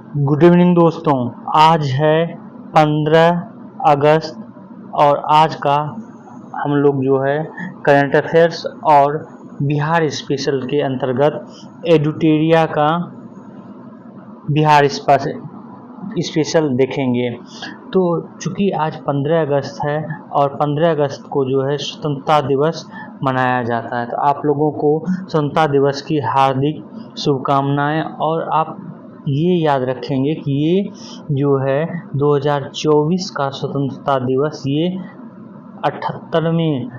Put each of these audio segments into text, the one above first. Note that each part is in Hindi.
गुड इवनिंग दोस्तों। आज है 15 अगस्त और आज का हम लोग जो है करंट अफेयर्स और बिहार स्पेशल के अंतर्गत एडुटेरिया का बिहार स्पेशल देखेंगे। तो चूँकि आज 15 अगस्त है और 15 अगस्त को जो है स्वतंत्रता दिवस मनाया जाता है, तो आप लोगों को स्वतंत्रता दिवस की हार्दिक शुभकामनाएं। और आप ये याद रखेंगे कि ये जो है 2024 का स्वतंत्रता दिवस ये 78वें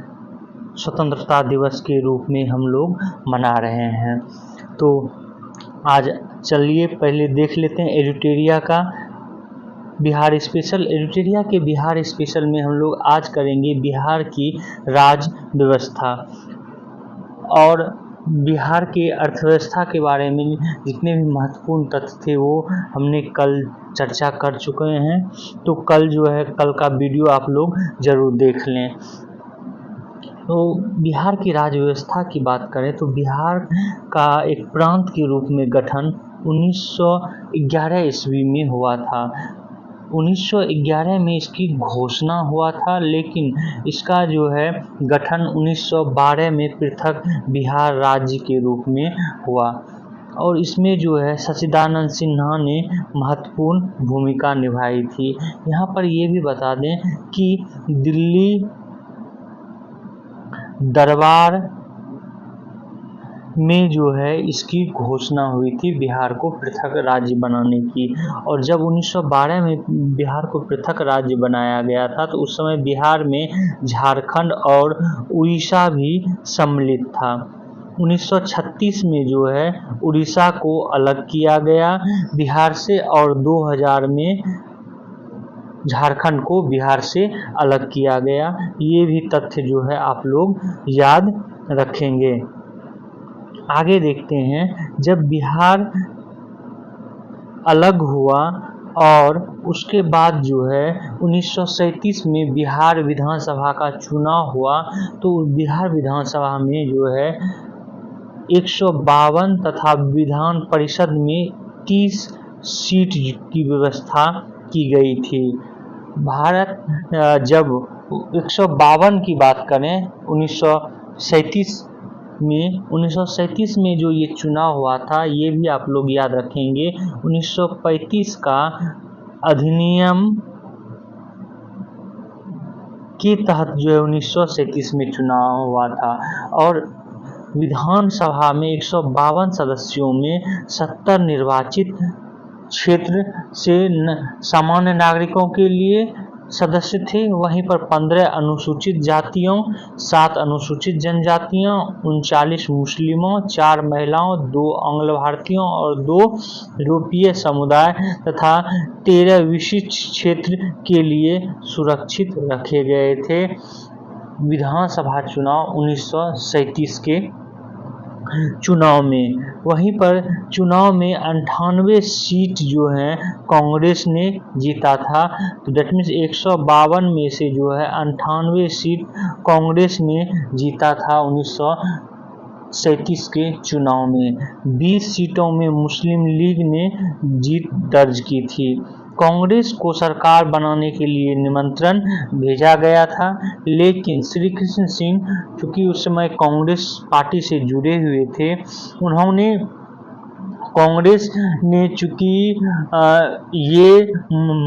स्वतंत्रता दिवस के रूप में हम लोग मना रहे हैं। तो आज चलिए पहले देख लेते हैं एडुटेरिया का बिहार स्पेशल। एडुटेरिया के बिहार स्पेशल में हम लोग आज करेंगे बिहार की राज्य व्यवस्था और बिहार के अर्थव्यवस्था के बारे में जितने भी महत्वपूर्ण तथ्य थे वो हमने कल चर्चा कर चुके हैं। तो कल का वीडियो आप लोग ज़रूर देख लें। तो बिहार की राज्य व्यवस्था की बात करें तो बिहार का एक प्रांत के रूप में गठन 1911 ईस्वी में हुआ था। 1911 में इसकी घोषणा हुआ था, लेकिन इसका जो है गठन 1912 में पृथक बिहार राज्य के रूप में हुआ और इसमें जो है सच्चिदानंद सिन्हा ने महत्वपूर्ण भूमिका निभाई थी। यहाँ पर ये भी बता दें कि दिल्ली दरबार में जो है इसकी घोषणा हुई थी बिहार को पृथक राज्य बनाने की। और जब 1912 में बिहार को पृथक राज्य बनाया गया था तो उस समय बिहार में झारखंड और उड़ीसा भी सम्मिलित था। 1936 में जो है उड़ीसा को अलग किया गया बिहार से और 2000 में झारखंड को बिहार से अलग किया गया। ये भी तथ्य जो है आप लोग याद रखेंगे। आगे देखते हैं, जब बिहार अलग हुआ और उसके बाद जो है 1937 में बिहार विधानसभा का चुनाव हुआ तो बिहार विधानसभा में जो है 152 तथा विधान परिषद में 30 सीट की व्यवस्था की गई थी। भारत जब 152 की बात करें 1937 में जो ये चुनाव हुआ था, ये भी आप लोग याद रखेंगे। 1935 का अधिनियम के तहत जो है 1937 में चुनाव हुआ था और विधानसभा में 152 सदस्यों में 70 निर्वाचित क्षेत्र से सामान्य नागरिकों के लिए सदस्य थे। वहीं पर 15 अनुसूचित जातियों, 7 अनुसूचित जनजातियों, 39 मुस्लिमों, 4 महिलाओं, 2 आंग्ल भारतीयों और 2 यूरोपीय समुदाय तथा 13 विशिष्ट क्षेत्र के लिए सुरक्षित रखे गए थे। विधानसभा चुनाव 1937 के चुनाव में, वहीं पर चुनाव में 98 सीट जो है कांग्रेस ने जीता था। तो दैट मीन्स 152 में से जो है 98 सीट कांग्रेस ने जीता था 1937 के चुनाव में। 20 सीटों में मुस्लिम लीग ने जीत दर्ज की थी। कांग्रेस को सरकार बनाने के लिए निमंत्रण भेजा गया था, लेकिन श्री कृष्ण सिंह चूँकि उस समय कांग्रेस पार्टी से जुड़े हुए थे, उन्होंने कांग्रेस ने चूँकि ये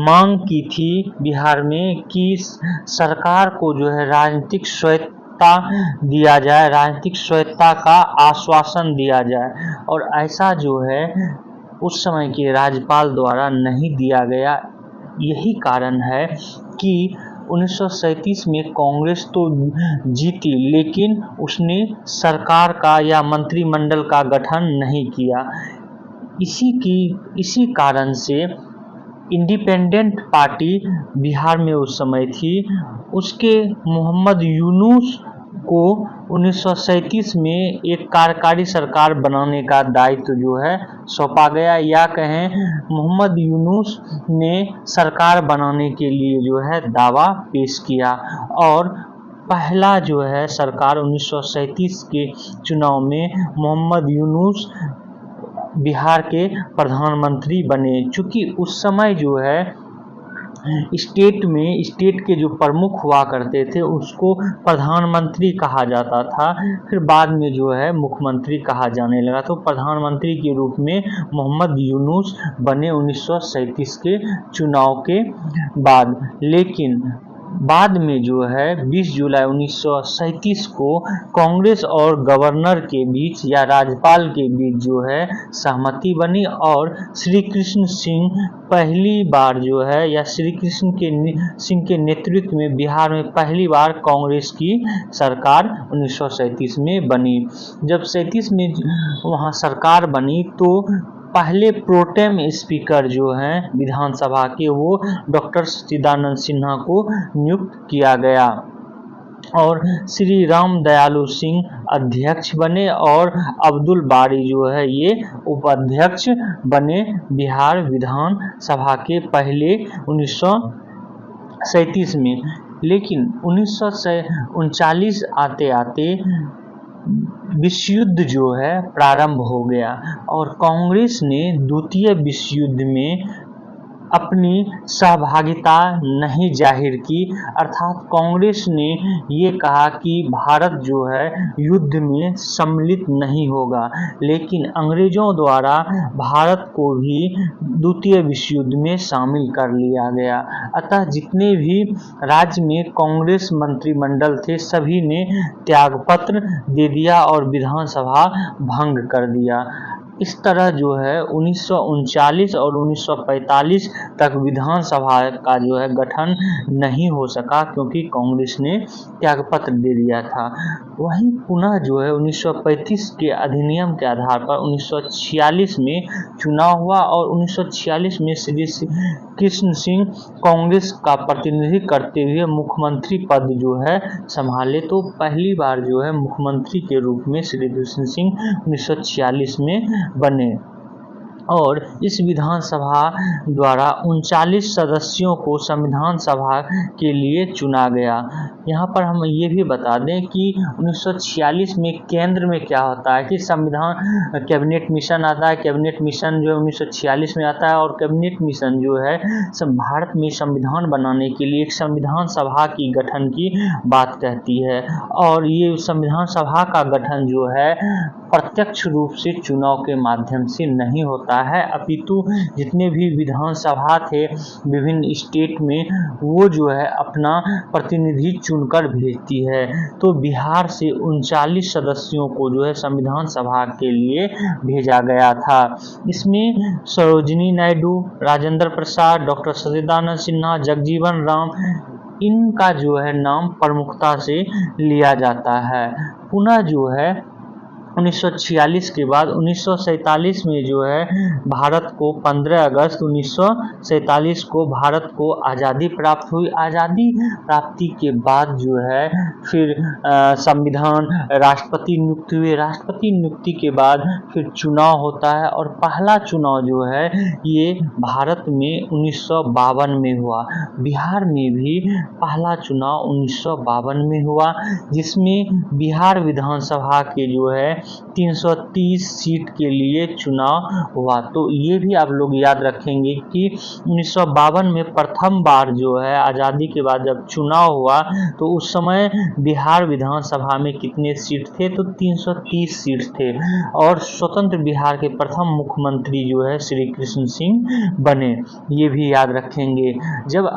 मांग की थी बिहार में कि सरकार को जो है राजनीतिक स्वायत्तता दिया जाए, राजनीतिक स्वायत्तता का आश्वासन दिया जाए और ऐसा जो है उस समय के राज्यपाल द्वारा नहीं दिया गया। यही कारण है कि 1937 में कांग्रेस तो जीती, लेकिन उसने सरकार का या मंत्रिमंडल का गठन नहीं किया। इसी कारण से इंडिपेंडेंट पार्टी बिहार में उस समय थी, उसके मोहम्मद यूनुस को 1937 में एक कार्यकारी सरकार बनाने का दायित्व जो है सौंपा गया, या कहें मोहम्मद यूनुस ने सरकार बनाने के लिए जो है दावा पेश किया और पहला जो है सरकार 1937 के चुनाव में मोहम्मद यूनुस बिहार के प्रधानमंत्री बने। चूँकि उस समय जो है स्टेट के जो प्रमुख हुआ करते थे उसको प्रधानमंत्री कहा जाता था, फिर बाद में जो है मुख्यमंत्री कहा जाने लगा। तो प्रधानमंत्री के रूप में मोहम्मद यूनुस बने 1937 के चुनाव के बाद। लेकिन बाद में जो है 20 जुलाई 1937 को कांग्रेस और गवर्नर के बीच या राज्यपाल के बीच जो है सहमति बनी और श्री कृष्ण सिंह पहली बार जो है या श्री कृष्ण सिंह के नेतृत्व में बिहार में पहली बार कांग्रेस की सरकार 1937 में बनी। जब 37 में वहाँ सरकार बनी तो पहले प्रोटेम स्पीकर जो हैं विधानसभा के वो डॉक्टर सच्चिदानंद सिन्हा को नियुक्त किया गया और श्री राम दयालु सिंह अध्यक्ष बने और अब्दुल बारी जो है ये उपाध्यक्ष बने बिहार विधान सभा के पहले 1937 में। लेकिन 1939 आते आते विश्व युद्ध जो है प्रारंभ हो गया और कांग्रेस ने द्वितीय विश्व युद्ध में अपनी सहभागिता नहीं जाहिर की, अर्थात कांग्रेस ने ये कहा कि भारत जो है युद्ध में सम्मिलित नहीं होगा। लेकिन अंग्रेजों द्वारा भारत को भी द्वितीय विश्व युद्ध में शामिल कर लिया गया। अतः जितने भी राज्य में कांग्रेस मंत्रिमंडल थे सभी ने त्यागपत्र दे दिया और विधानसभा भंग कर दिया। इस तरह जो है 1939 और 1945 तक विधानसभा का जो है गठन नहीं हो सका क्योंकि कांग्रेस ने त्यागपत्र दे दिया था। वहीं पुनः जो है 1935 के अधिनियम के आधार पर 1946 में चुनाव हुआ और 1946 में श्री कृष्ण सिंह कांग्रेस का प्रतिनिधित्व करते हुए मुख्यमंत्री पद जो है संभाले। तो पहली बार जो है मुख्यमंत्री के रूप में श्री कृष्ण सिंह 1946 में बने और इस विधानसभा द्वारा 39 सदस्यों को संविधान सभा के लिए चुना गया। यहाँ पर हम ये भी बता दें कि 1946 में केंद्र में क्या होता है कि संविधान कैबिनेट मिशन आता है। कैबिनेट मिशन जो 1946 में आता है और कैबिनेट मिशन जो है भारत में संविधान बनाने के लिए एक संविधान सभा की गठन की बात कहती है और ये संविधान सभा का गठन जो है प्रत्यक्ष रूप से चुनाव के माध्यम से नहीं होता है, अपितु जितने भी विधानसभा थे विभिन्न स्टेट में वो जो है अपना प्रतिनिधि चुनकर भेजती है। तो बिहार से 39 सदस्यों को जो है संविधान सभा के लिए भेजा गया था। इसमें सरोजिनी नायडू, राजेंद्र प्रसाद, डॉक्टर सच्चिदानंद सिन्हा, जगजीवन राम इनका जो है नाम प्रमुखता से लिया जाता है। पुनः जो है 1946 के बाद 1947 में जो है भारत को 15 अगस्त 1947 को भारत को आज़ादी प्राप्त हुई। आज़ादी प्राप्ति के बाद जो है फिर संविधान राष्ट्रपति नियुक्त हुए। राष्ट्रपति नियुक्ति के बाद फिर चुनाव होता है और पहला चुनाव जो है ये भारत में 1952 में हुआ। बिहार में भी पहला चुनाव 1952 में हुआ जिसमें बिहार विधानसभा के जो है 330 सीट के लिए चुनाव हुआ। तो ये भी आप लोग याद रखेंगे कि 1952 में प्रथम बार जो है आज़ादी के बाद जब चुनाव हुआ तो उस समय बिहार विधानसभा में कितने सीट थे तो 330 सीट थे और स्वतंत्र बिहार के प्रथम मुख्यमंत्री जो है श्री कृष्ण सिंह बने। ये भी याद रखेंगे। जब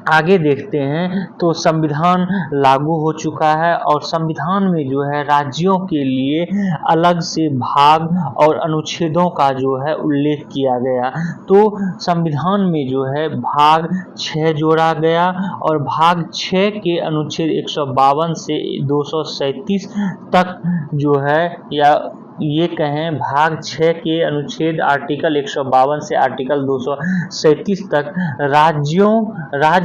आगे देखते हैं तो संविधान लागू हो चुका है और संविधान में जो है राज्यों के लिए अलग से भाग और अनुच्छेदों का जो है उल्लेख किया गया। तो संविधान में जो है भाग 6 जोड़ा गया और भाग 6 के अनुच्छेद 152 से 237 तक जो है या ये कहें भाग 6 के अनुच्छेद आर्टिकल 152 से आर्टिकल 237 तक राज्य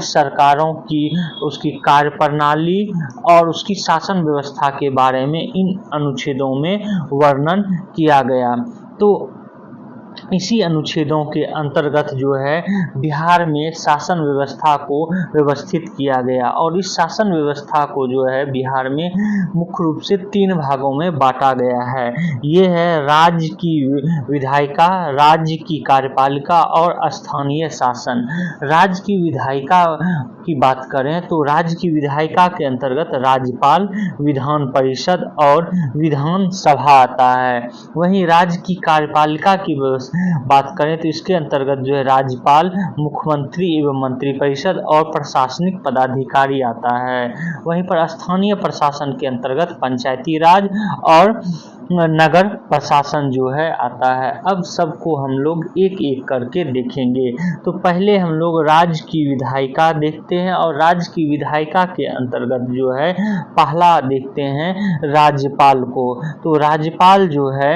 सरकारों की उसकी कार्यप्रणाली और उसकी शासन व्यवस्था के बारे में इन अनुच्छेदों में वर्णन किया गया। तो इसी अनुच्छेदों के अंतर्गत जो है बिहार में शासन व्यवस्था को व्यवस्थित किया गया और इस शासन व्यवस्था को जो है बिहार में मुख्य रूप से 3 भागों में बांटा गया है। ये है राज्य की विधायिका, राज्य की कार्यपालिका और स्थानीय शासन। राज्य की विधायिका की बात करें तो राज्य की विधायिका के अंतर्गत राज्यपाल, विधान परिषद और विधान सभा आता है। वहीं राज्य की कार्यपालिका की बात करें तो इसके अंतर्गत जो है राज्यपाल, मुख्यमंत्री एवं मंत्रिपरिषद और प्रशासनिक पदाधिकारी आता है। वहीं पर स्थानीय प्रशासन के अंतर्गत पंचायती राज और नगर प्रशासन जो है आता है। अब सबको हम लोग एक एक करके देखेंगे। तो पहले हम लोग राज्य की विधायिका देखते हैं और राज्य की विधायिका के अंतर्गत जो है पहला देखते हैं राज्यपाल को। तो राज्यपाल जो है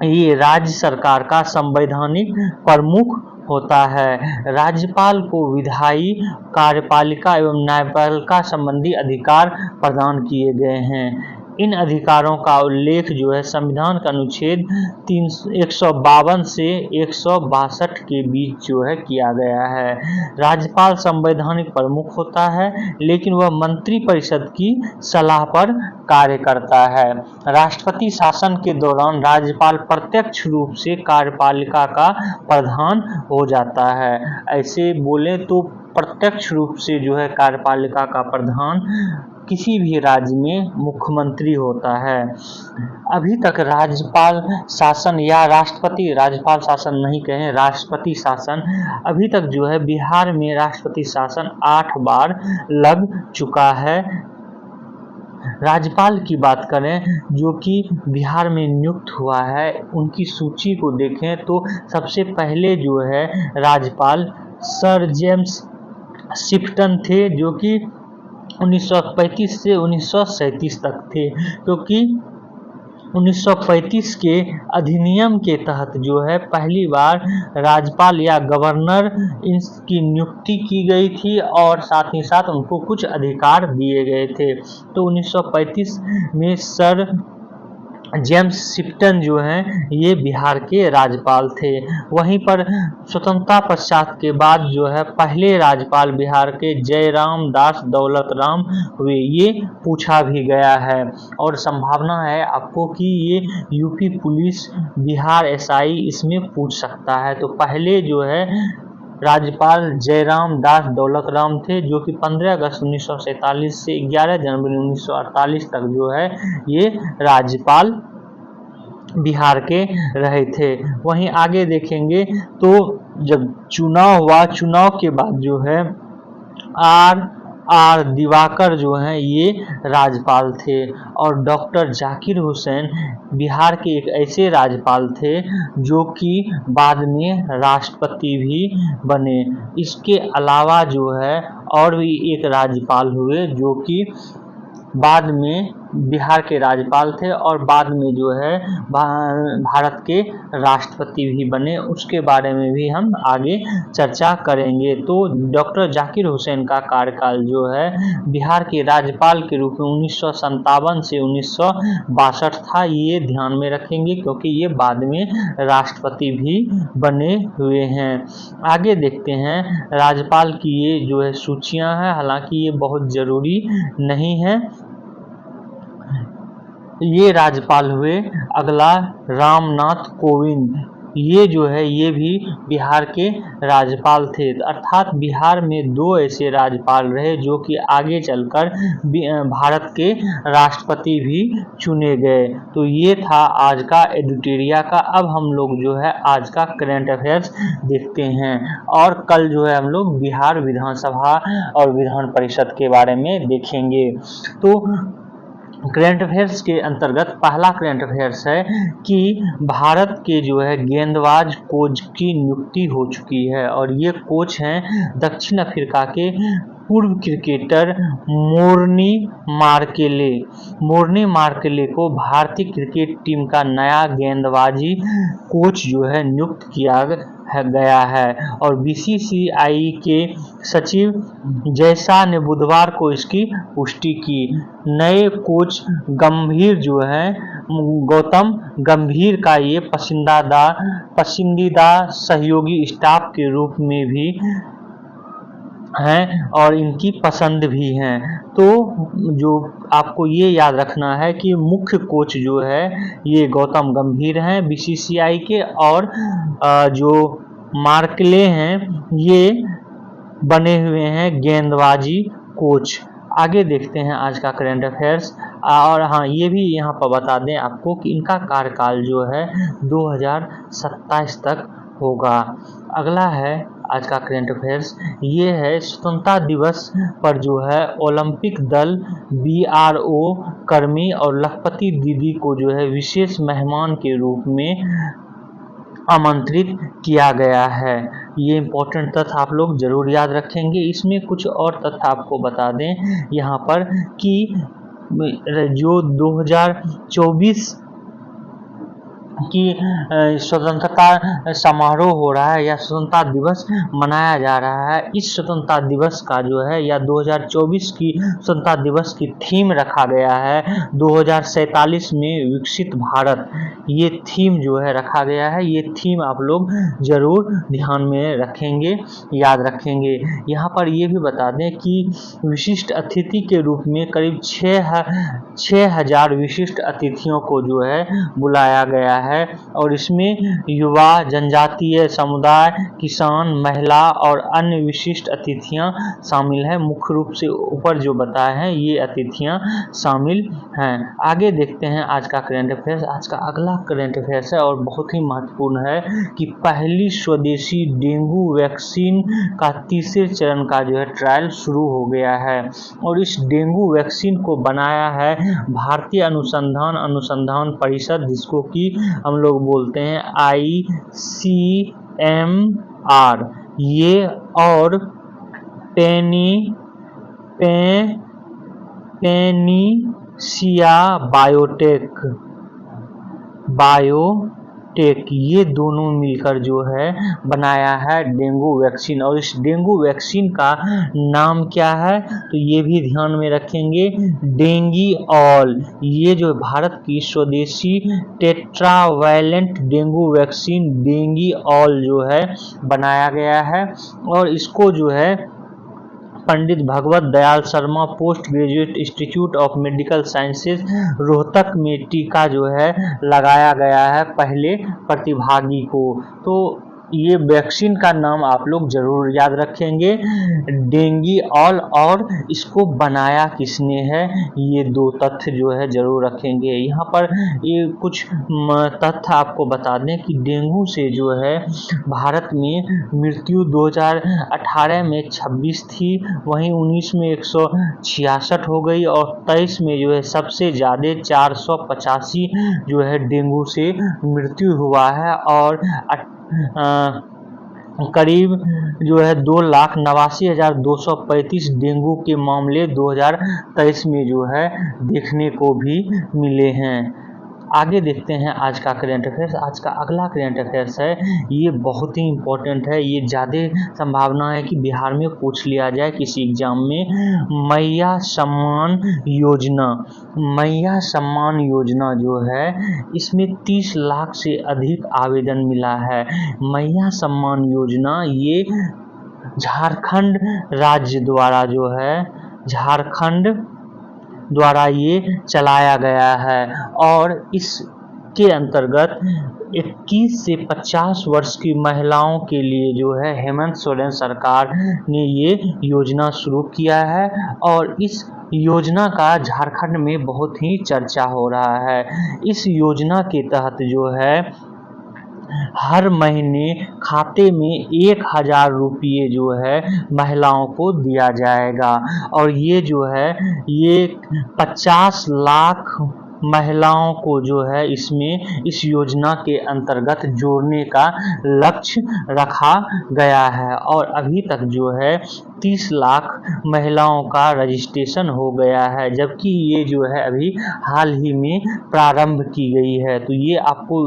ये राज्य सरकार का संवैधानिक प्रमुख होता है। राज्यपाल को विधायी, कार्यपालिका एवं न्यायपालिका संबंधी अधिकार प्रदान किए गए हैं। इन अधिकारों का उल्लेख जो है संविधान का अनुच्छेद 152 से 162 के बीच जो है किया गया है। राज्यपाल संवैधानिक प्रमुख होता है लेकिन वह मंत्रिपरिषद की सलाह पर कार्य करता है। राष्ट्रपति शासन के दौरान राज्यपाल प्रत्यक्ष रूप से कार्यपालिका का प्रधान हो जाता है। ऐसे बोले तो प्रत्यक्ष रूप से जो है कार्यपालिका का प्रधान किसी भी राज्य में मुख्यमंत्री होता है। अभी तक राज्यपाल शासन या राज्यपाल शासन नहीं कहें, राष्ट्रपति शासन, अभी तक जो है बिहार में राष्ट्रपति शासन 8 बार लग चुका है। राज्यपाल की बात करें जो कि बिहार में नियुक्त हुआ है, उनकी सूची को देखें तो सबसे पहले जो है राज्यपाल सर जेम्स शिफ्टन थे जो कि 1935 से 1937 तक थे, क्योंकि 1935 के अधिनियम के तहत जो है पहली बार राज्यपाल या गवर्नर इनकी नियुक्ति की गई थी और साथ ही साथ उनको कुछ अधिकार दिए गए थे। तो 1935 में सर जेम्स शिफ्टन जो हैं ये बिहार के राज्यपाल थे। वहीं पर स्वतंत्रता पश्चात के बाद जो है पहले राज्यपाल बिहार के जयराम दास दौलत राम हुए, ये पूछा भी गया है और संभावना है आपको कि ये यूपी पुलिस, बिहार एसआई इसमें पूछ सकता है। तो पहले जो है राज्यपाल जयराम दास दौलत राम थे जो कि 15 अगस्त 1947 से 11 जनवरी 1948 तक जो है ये राज्यपाल बिहार के रहे थे। वहीं आगे देखेंगे तो जब चुनाव हुआ, चुनाव के बाद जो है आर दिवाकर जो हैं ये राज्यपाल थे और डॉक्टर जाकिर हुसैन बिहार के एक ऐसे राज्यपाल थे जो कि बाद में राष्ट्रपति भी बने। इसके अलावा जो है और भी एक राज्यपाल हुए जो कि बाद में बिहार के राज्यपाल थे और बाद में जो है भारत के राष्ट्रपति भी बने, उसके बारे में भी हम आगे चर्चा करेंगे। तो डॉक्टर जाकिर हुसैन का कार्यकाल जो है बिहार के राज्यपाल के रूप में 1957 से 1962 था, ये ध्यान में रखेंगे क्योंकि ये बाद में राष्ट्रपति भी बने हुए हैं। आगे देखते हैं राज्यपाल की ये जो है सूचियां हैं, हालांकि ये बहुत जरूरी नहीं है। ये राज्यपाल हुए। अगला रामनाथ कोविंद, ये जो है ये भी बिहार के राज्यपाल थे, अर्थात बिहार में 2 ऐसे राज्यपाल रहे जो कि आगे चलकर भारत के राष्ट्रपति भी चुने गए। तो ये था आज का एडिटोरिया का। अब हम लोग जो है आज का करंट अफेयर्स देखते हैं और कल जो है हम लोग बिहार विधानसभा और विधान परिषद के बारे में देखेंगे। तो करंट अफेयर्स के अंतर्गत पहला करंट अफेयर्स है कि भारत के जो है गेंदबाज कोच की नियुक्ति हो चुकी है और ये कोच हैं दक्षिण अफ्रीका के पूर्व क्रिकेटर मोर्नी मार्केले। मोर्नी मार्केले को भारतीय क्रिकेट टीम का नया गेंदबाजी कोच जो है नियुक्त किया गया है। और बीसीसीआई के सचिव जयशाह ने बुधवार को इसकी पुष्टि की। नए कोच गंभीर जो है गौतम गंभीर का ये पसंदीदा सहयोगी स्टाफ के रूप में भी हैं और इनकी पसंद भी हैं। तो जो आपको ये याद रखना है कि मुख्य कोच जो है ये गौतम गंभीर हैं बीसीसीआई के, और जो मार्कले हैं ये बने हुए हैं गेंदबाजी कोच। आगे देखते हैं आज का करंट अफेयर्स। और हाँ, ये भी यहाँ पर बता दें आपको कि इनका कार्यकाल जो है 2027 तक होगा। अगला है आज का करंट अफेयर्स, ये है स्वतंत्रता दिवस पर जो है ओलंपिक दल, बीआरओ कर्मी और लखपति दीदी को जो है विशेष मेहमान के रूप में आमंत्रित किया गया है। ये इम्पोर्टेंट तथ्य आप लोग जरूर याद रखेंगे। इसमें कुछ और तथ्य आपको बता दें यहाँ पर कि जो 2024 की स्वतंत्रता समारोह हो रहा है या स्वतंत्रता दिवस मनाया जा रहा है, इस स्वतंत्रता दिवस का जो है या 2024 की स्वतंत्रता दिवस की थीम रखा गया है 2047 में विकसित भारत। ये थीम जो है रखा गया है, ये थीम आप लोग जरूर ध्यान में रखेंगे, याद रखेंगे। यहाँ पर ये भी बता दें कि विशिष्ट अतिथि के रूप में करीब 6,000 विशिष्ट अतिथियों को जो है बुलाया गया है और इसमें युवा, जनजातीय समुदाय, किसान, महिला और अन्य विशिष्ट अतिथियां शामिल हैं। मुख्य रूप से ऊपर जो बताए हैं ये अतिथियां शामिल हैं। आगे देखते हैं आज का करंट अफेयर्स। आज का अगला करंट अफेयर्स है और बहुत ही महत्वपूर्ण है कि पहली स्वदेशी डेंगू वैक्सीन का तीसरे चरण का जो है ट्रायल शुरू हो गया है और इस डेंगू वैक्सीन को बनाया है भारतीय अनुसंधान परिषद, जिसको कि हम लोग बोलते हैं ICMR। ये और पेनिसिया बायोटेक ये दोनों मिलकर जो है बनाया है डेंगू वैक्सीन। और इस डेंगू वैक्सीन का नाम क्या है तो ये भी ध्यान में रखेंगे, डेंगीऑल। ये जो भारत की स्वदेशी टेट्रावैलेंट डेंगू वैक्सीन डेंगीऑल जो है बनाया गया है और इसको जो है Pandit Bhagwat Dayal Sharma post graduate institute of medical sciences Rohtak में टीका जो है लगाया गया है पहले प्रतिभागी को। तो ये वैक्सीन का नाम आप लोग जरूर याद रखेंगे, डेंगीऑल, और इसको बनाया किसने है ये दो तथ्य जो है जरूर रखेंगे। यहाँ पर ये कुछ तथ्य आपको बता दें कि डेंगू से जो है भारत में मृत्यु 2018 में 26 थी, वहीं 19 में 166 हो गई और 23 में जो है सबसे ज़्यादा 485 जो है डेंगू से मृत्यु हुआ है और करीब जो है 2,89,235 डेंगू के मामले 2023 में जो है देखने को भी मिले हैं। आगे देखते हैं आज का करंट अफेयर्स। आज का अगला करंट अफेयर्स है, ये बहुत ही इम्पोर्टेंट है, ये ज़्यादा संभावना है कि बिहार में पूछ लिया जाए किसी एग्जाम में। मैया सम्मान योजना जो है इसमें 30 लाख से अधिक आवेदन मिला है। मैया सम्मान योजना ये झारखंड राज्य द्वारा जो है द्वारा ये चलाया गया है और इसके अंतर्गत 21 से 50 वर्ष की महिलाओं के लिए जो है हेमंत सोरेन सरकार ने ये योजना शुरू किया है और इस योजना का झारखंड में बहुत ही चर्चा हो रहा है। इस योजना के तहत जो है हर महीने खाते में 1,000 रुपये जो है महिलाओं को दिया जाएगा और ये जो है ये 50 लाख महिलाओं को जो है इसमें इस योजना के अंतर्गत जोड़ने का लक्ष्य रखा गया है और अभी तक जो है 30 लाख महिलाओं का रजिस्ट्रेशन हो गया है, जबकि ये जो है अभी हाल ही में प्रारंभ की गई है। तो ये आपको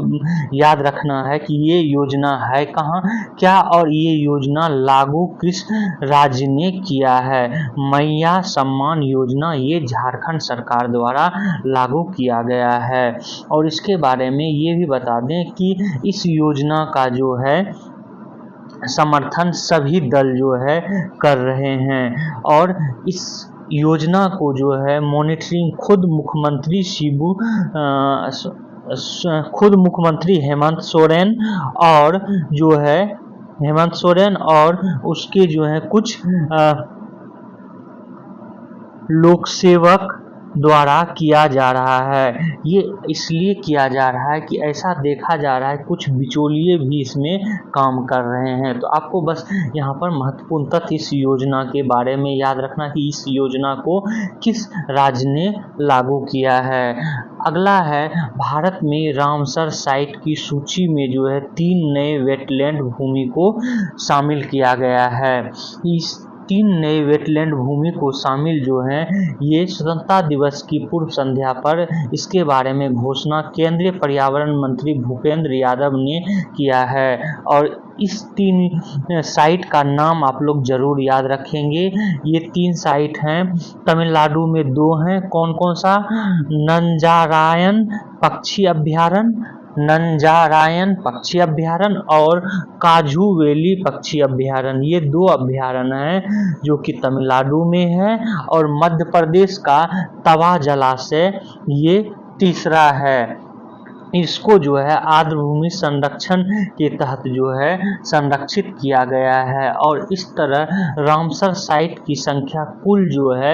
याद रखना है कि ये योजना है कहाँ, क्या, और ये योजना लागू किस राज्य ने किया है। मैया सम्मान योजना ये झारखंड सरकार द्वारा लागू किया गया है। और इसके बारे में ये भी बता दें कि इस योजना का जो है समर्थन सभी दल जो है कर रहे हैं और इस योजना को जो है मॉनिटरिंग खुद मुख्यमंत्री हेमंत सोरेन और उसके जो है कुछ लोक सेवक द्वारा किया जा रहा है। ये इसलिए किया जा रहा है कि ऐसा देखा जा रहा है कुछ बिचौलिए भी इसमें काम कर रहे हैं। तो आपको बस यहाँ पर महत्वपूर्ण तथ्य इस योजना के बारे में याद रखना कि इस योजना को किस राज्य ने लागू किया है। अगला है भारत में रामसर साइट की सूची में जो है 3 नए वेटलैंड भूमि को शामिल किया गया है। इस 3 नए वेटलैंड भूमि को शामिल जो है ये स्वतंत्रता दिवस की पूर्व संध्या पर इसके बारे में घोषणा केंद्रीय पर्यावरण मंत्री भूपेंद्र यादव ने किया है। और इस 3 साइट का नाम आप लोग जरूर याद रखेंगे। ये 3 साइट हैं, तमिलनाडु में 2 हैं, कौन कौन सा, नंजारायन पक्षी अभ्यारण्य और काजूवेली पक्षी अभ्यारण्य। ये 2 अभ्यारण्य हैं जो कि तमिलनाडु में है और मध्य प्रदेश का तवा जलाशय ये तीसरा है। इसको जो है आर्द्र भूमि संरक्षण के तहत जो है संरक्षित किया गया है और इस तरह रामसर साइट की संख्या कुल जो है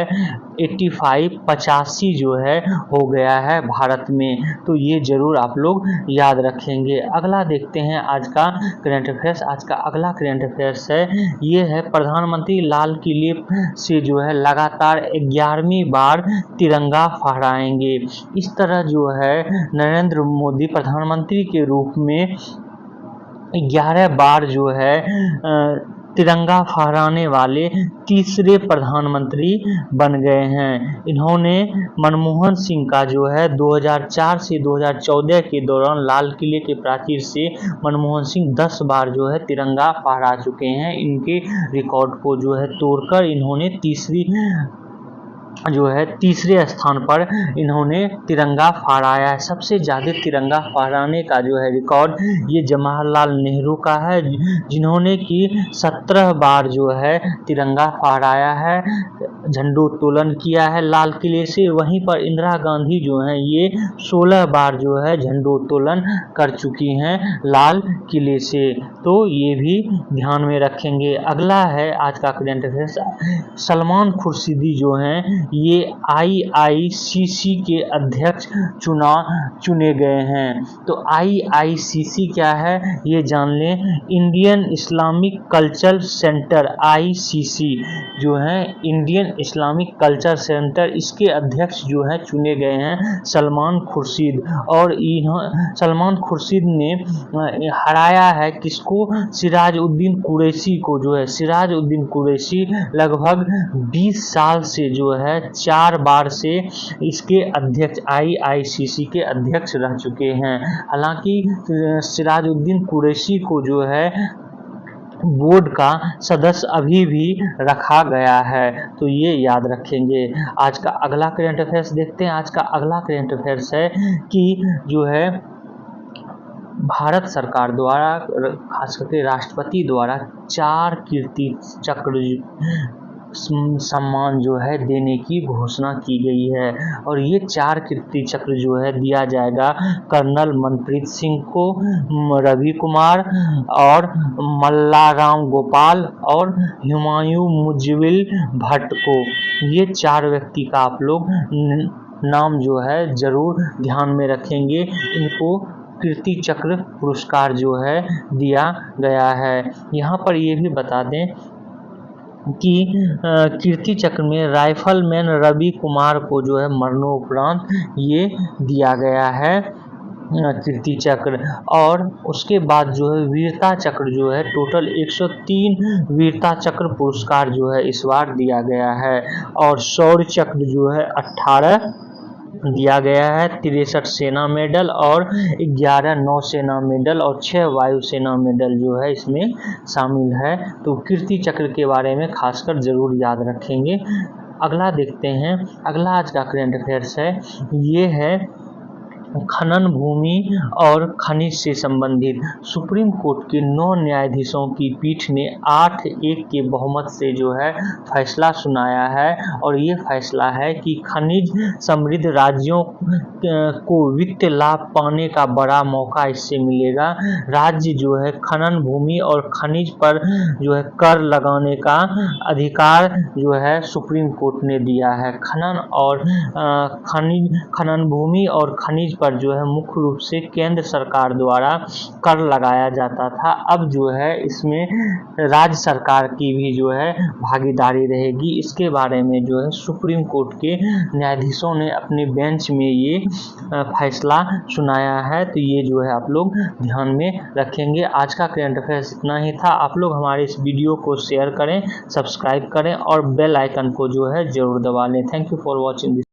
85 जो है हो गया है भारत में। तो ये जरूर आप लोग याद रखेंगे। अगला देखते हैं आज का करंट अफेयर्स। आज का अगला करंट अफेयर्स है ये है प्रधानमंत्री लाल किले से जो है लगातार 11वीं बार तिरंगा फहराएंगे। इस तरह जो है नरेंद्र मोदी प्रधानमंत्री के रूप में 11 बार जो है तिरंगा फहराने वाले तीसरे प्रधानमंत्री बन गए हैं। इन्होंने मनमोहन सिंह का जो है 2004 से 2014 के दौरान लाल किले के प्राचीर से मनमोहन सिंह 10 बार जो है तिरंगा फहरा चुके हैं। इनके रिकॉर्ड को जो है तोड़कर इन्होंने तीसरे स्थान पर इन्होंने तिरंगा फहराया है। सबसे ज़्यादा तिरंगा फहराने का जो है रिकॉर्ड ये जवाहरलाल नेहरू का है, जिन्होंने कि 17 बार जो है तिरंगा फहराया है, झंडोत्तोलन किया है लाल किले से। वहीं पर इंदिरा गांधी जो हैं ये 16 बार जो है झंडोत्तोलन कर चुकी हैं लाल किले से। तो ये भी ध्यान में रखेंगे। अगला है आज का करंट अफेयर्स, सलमान खुर्शीदी जो हैं ये IICC के अध्यक्ष चुने गए हैं। तो IICC क्या है ये जान लें। Indian Islamic culture centre ICC जो है इंडियन इस्लामिक कल्चर सेंटर, इसके अध्यक्ष जो है चुने गए हैं सलमान खुर्शीद। और सलमान खुर्शीद ने हराया है किसको, सिराजुद्दीन कुरैशी को। जो है सिराजुद्दीन कुरैशी लगभग 20 साल से जो है 4 बार से इसके अध्यक्ष IICC के अध्यक्ष रह चुके हैं। हालांकि सिराजुद्दीन कुरैशी को जो है बोर्ड का सदस्य अभी भी रखा गया है। तो ये याद रखेंगे। आज का अगला करंट अफेयर्स देखते हैं। आज का अगला करंट अफेयर्स है कि जो है भारत सरकार द्वारा खास करके राष्ट्रपति द्वारा 4 कीर्ति चक्र सम्मान जो है देने की घोषणा की गई है। और ये 4 कीर्ति चक्र जो है दिया जाएगा कर्नल मनप्रीत सिंह को, रवि कुमार और मल्लाराम गोपाल और हुमायूं मुज्विल भट्ट को। ये 4 व्यक्ति का आप लोग नाम जो है जरूर ध्यान में रखेंगे। इनको कीर्ति चक्र पुरस्कार जो है दिया गया है। यहाँ पर ये भी बता दें कि कीर्ति चक्र में राइफलमैन रवि कुमार को जो है मरणोपरांत ये दिया गया है कीर्ति चक्र। और उसके बाद जो है वीरता चक्र जो है टोटल 103 वीरता चक्र पुरस्कार जो है इस बार दिया गया है। और शौर्य चक्र जो है 18 दिया गया है, 63 सेना मेडल और 11 नौसेना मेडल और 6 वायुसेना मेडल जो है इसमें शामिल है। तो कीर्ति चक्र के बारे में खासकर जरूर याद रखेंगे। अगला देखते हैं, अगला आज का करंट अफेयर्स है, ये है खनन भूमि और खनिज से संबंधित। सुप्रीम कोर्ट के 9 न्यायाधीशों की पीठ ने 8-1 के बहुमत से जो है फैसला सुनाया है। और ये फैसला है कि खनिज समृद्ध राज्यों को वित्तीय लाभ पाने का बड़ा मौका इससे मिलेगा। राज्य जो है खनन भूमि और खनिज पर जो है कर लगाने का अधिकार जो है सुप्रीम कोर्ट ने दिया है। खनन भूमि और खनिज पर जो है मुख्य रूप से केंद्र सरकार द्वारा कर लगाया जाता था। अब जो है इसमें राज्य सरकार की भी जो है भागीदारी रहेगी। इसके बारे में जो है सुप्रीम कोर्ट के न्यायाधीशों ने अपने बेंच में ये फैसला सुनाया है। तो ये जो है आप लोग ध्यान में रखेंगे। आज का करंट अफेयर्स इतना ही था। आप लोग हमारे इस वीडियो को शेयर करें, सब्सक्राइब करें और बेल आइकन को जो है जरूर दबा लें। Thank you for watching this.